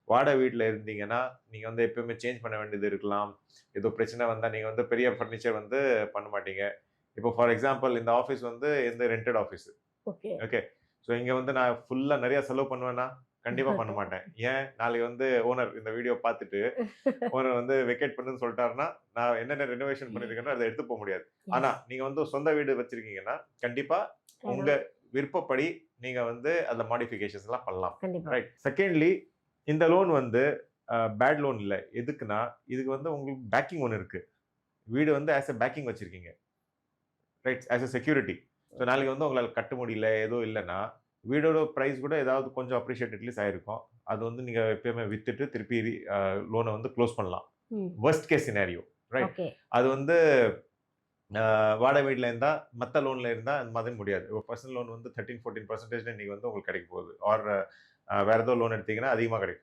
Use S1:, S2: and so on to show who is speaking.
S1: வாடகை வீட்ல இருந்தீங்கன்னா, நீங்க வந்து எப்பவுமே சேஞ்ச் பண்ண வேண்டியது இருக்கலாம். ஏதோ பிரச்சனை வந்தா நீங்க வந்து பெரிய ஃபர்னிச்சர் வந்து பண்ண மாட்டீங்க. இப்போ ஃபார் எக்ஸாம்பிள் இந்த ஆஃபீஸ் வந்து எந்த rented office.
S2: Okay.
S1: Okay. So இங்க வந்து நான் ஃபுல்லா நெறைய செலவு பண்ணுவேனா? கண்டிப்பா பண்ண மாட்டேன். ஏன்? நாளைக்கு வந்து ஓனர் இந்த வீடியோ பார்த்துட்டு, ஓனர் வந்து வெக்கேட் பண்ணுன்னு சொல்ட்டாருன்னா, நான் என்னென்ன ரெனோவேஷன் பண்ணியிருக்கேனோ அத எடுத்து போ முடியாது. ஆனா,
S2: எஸ்.
S1: நீங்க வந்து சொந்த வீடு வச்சிருக்கீங்கன்னா, கண்டிப்பா உங்க
S2: வேணும்.
S1: விருப்பப்படி நீங்க வந்து அதுல மாடிஃபிகேஷன்ஸ்லாம் பண்ணலாம்.
S2: கண்டிப்பா.
S1: ரைட். செகண்ட்லி இந்த லோன் வந்து பேட் லோன் இல்ல. எதுக்குன்னா, இதுக்கு வந்து உங்களுக்கு பேக்கிங் ஒண்ணு இருக்கு. வீடு வந்து ஆஸ் எ பேக்கிங் வச்சிருக்கீங்க. Right. As a security. So நாளைக்கு வந்து உங்களால கட்ட முடியல, எதுவும் இல்லன்னா, வீடோட பிரைஸ் கூட ஏதாவது கொஞ்சம் அப்ரிஷியேட் அட்லீஸ்ட் ஆயிருக்கும். அது வந்து நீங்க எப்பயுமே வித்துட்டு திருப்பி லோன வந்து குளோஸ் பண்ணலாம்.
S2: ம்.
S1: Worst case scenario. Right.
S2: Okay.
S1: அது வந்து வாடகை வீட்ல இருந்தா, மத்த லோன்ல இருந்தா அந்த மாதிரி முடியாது. ஒரு பர்சனல் லோன் வந்து 13, 14% இன்னைக்கு வந்து உங்களுக்கு கிடைக்க போகுது. ஆர் வேற ஏதோ லோன் எடுத்தீங்கன்னா அதிகமா கிடைக்கும்.